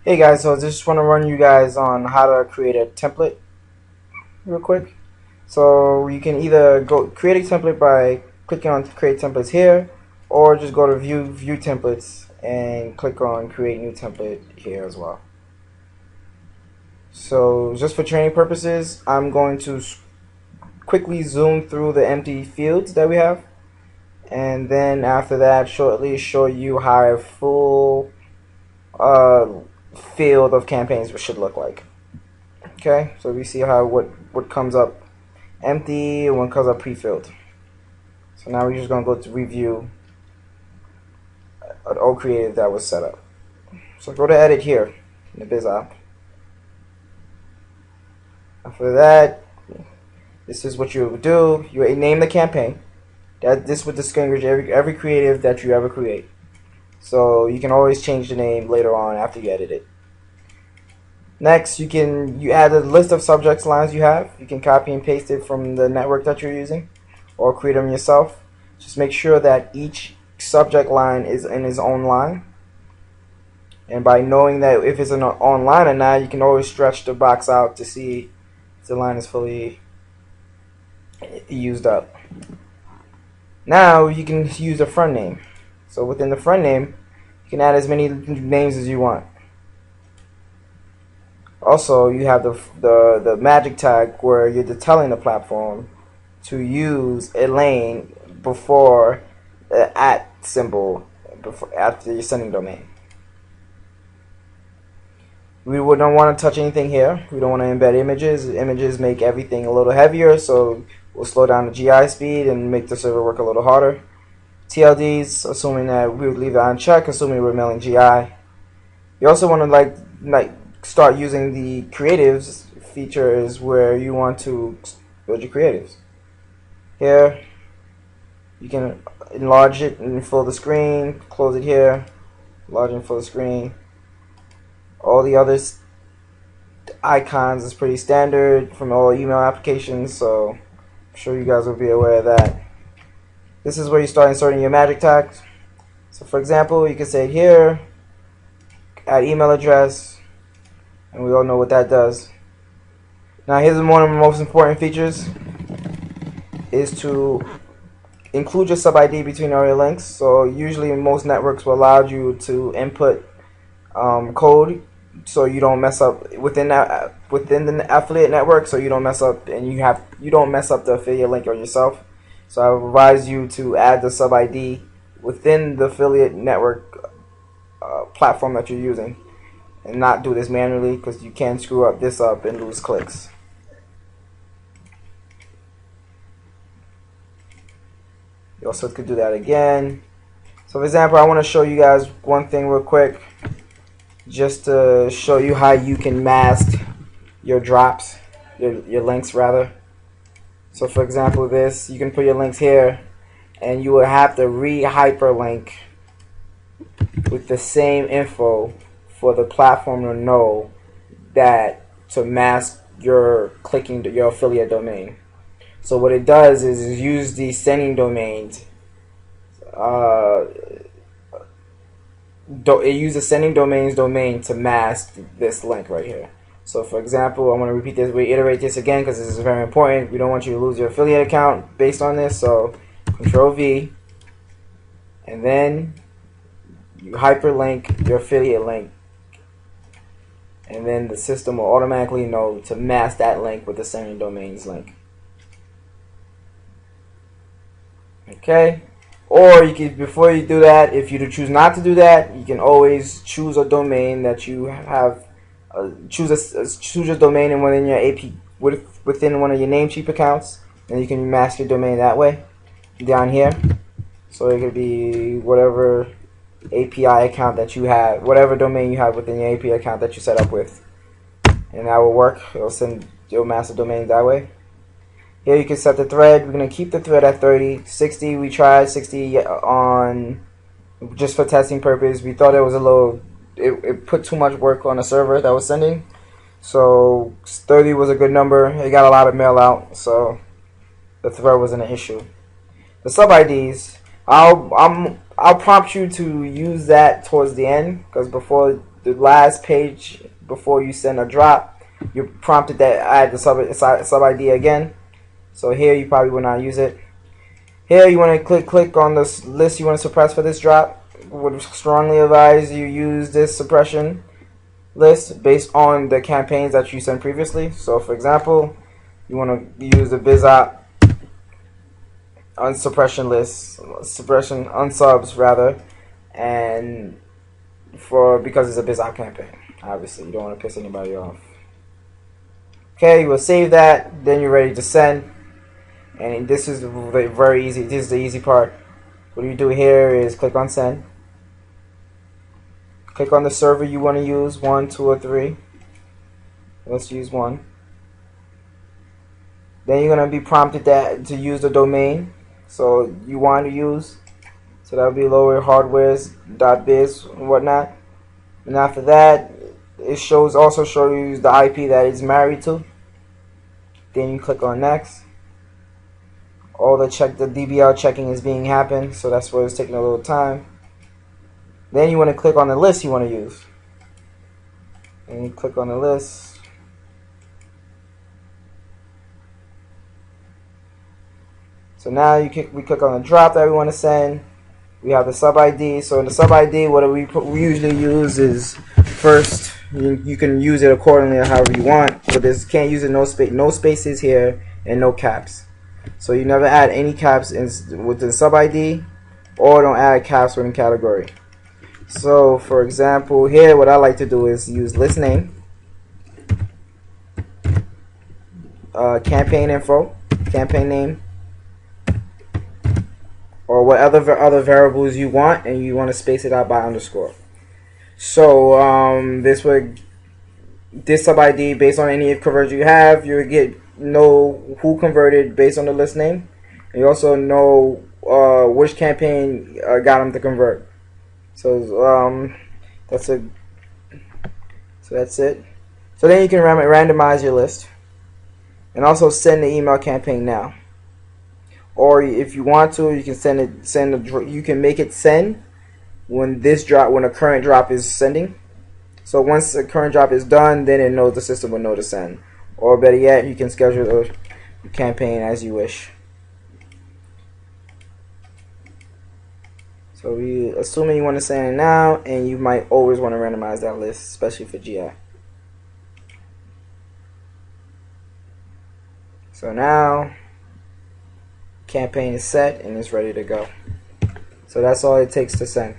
Hey guys, so I just want to run you guys on how to create a template real quick. So you can either go create a template by clicking on create templates here, or just go to view templates and click on create new template here as well. So just for training purposes, I'm going to quickly zoom through the empty fields that we have, and then after that shortly show you how a full uh, field of campaigns should look like. Okay, so we see how what comes up empty and what comes up pre-filled. So now we're just gonna go to review an old creative that was set up. So go to edit here in the Biz app. After that, this is what you would do. You name the campaign. This would distinguish every creative that you ever create. So you can always change the name later on after you edit it. Next, you add a list of subjects lines you have. You can copy and paste it from the network that you're using, or create them yourself. Just make sure that each subject line is in its own line. And by knowing that if it's an on line or not, you can always stretch the box out to see if the line is fully used up. Now you can use a front name. So within the front name, you can add as many names as you want. Also, you have the magic tag where you're telling the platform to use a lane before the @ symbol after your sending domain. We don't want to touch anything here. We don't want to embed images. Images make everything a little heavier, so we'll slow down the GI speed and make the server work a little harder. TLDs, assuming that we would leave it unchecked, assuming we're mailing GI. You also want to like start using the creatives features where you want to build your creatives. Here, you can enlarge it and fill the screen, close it here, enlarge and fill the screen. All the other icons is pretty standard from all email applications, so I'm sure you guys will be aware of that. This is where you start inserting your magic tags. So for example, you can say here, add email address, and we all know what that does. Now here's one of the most important features, is to include your sub ID between all your links. So usually most networks will allow you to input code, so you don't mess up within the affiliate network, so you don't mess up and you don't mess up the affiliate link on yourself. So I advise you to add the sub ID within the affiliate network platform that you're using, and not do this manually, because you can screw up this up and lose clicks. You also could do that again. So for example, I want to show you guys one thing real quick, just to show you how you can mask your drops, your links rather. So for example, this, you can put your links here, and you will have to re-hyperlink with the same info for the platform to know that to mask your clicking your affiliate domain. So what it does is use these sending domains. It uses sending domains domain to mask this link right here. So for example, I'm going to reiterate this again because this is very important. We don't want you to lose your affiliate account based on this. So Control V, and then you hyperlink your affiliate link, and then the system will automatically know to mask that link with the sending domains link. Okay. Or you can, before you do that, if you choose not to do that, you can always choose a domain that you have. Choose a domain in within your AP within one of your Namecheap accounts, and you can mask your domain that way. Down here, so it could be whatever API account that you have, whatever domain you have within your API account that you set up with, and that will work. It'll mask the domain that way. Here you can set the thread. We're going to keep the thread at 30. 60, we tried 60 on just for testing purpose. We thought it was a little, it put too much work on the server that was sending. So 30 was a good number. It got a lot of mail out, so the thread wasn't an issue. The sub IDs, I'll prompt you to use that towards the end, because before the last page before you send a drop, you're prompted that add the sub ID again. So here you probably will not use it. Here you want to click on this list you want to suppress for this drop. Would strongly advise you use this suppression list based on the campaigns that you sent previously. So for example, you want to use the BizOp unsuppression list, suppression unsubs rather, and because it's a BizOp campaign. Obviously, you don't want to piss anybody off. Okay, you will save that. Then you're ready to send. And this is very easy. This is the easy part. What you do here is click on send. Click on the server you want to use, 1, 2, or 3. Let's use 1. Then you're going to be prompted to use the domain. So you want to use. So that will be lowerhardwares.biz and whatnot. And after that, it also shows you the IP that it's married to. Then you click on next. All the DBL checking is being happened, so that's why it's taking a little time. Then you want to click on the list you want to use. And you click on the list. So now we click on the drop that we want to send. We have the sub ID. So in the sub ID, what we usually use is first. You can use it accordingly however you want, but this can't use it no spaces here and no caps. So you never add any caps with the sub ID, or don't add caps within category. So for example, here what I like to do is use list name, campaign info, campaign name, or whatever other variables you want, and you want to space it out by underscore. So this sub ID, based on any conversion you have, you know who converted based on the list name, and you also know which campaign got them to convert. So that's it. So then you can randomize your list, and also send the email campaign now. Or if you want to, you can you can make it send when a current drop is sending. So once the current drop is done, then the system will know to send. Or better yet, you can schedule the campaign as you wish. So assuming you want to send it now, and you might always want to randomize that list, especially for GI. So now, campaign is set and it's ready to go. So that's all it takes to send.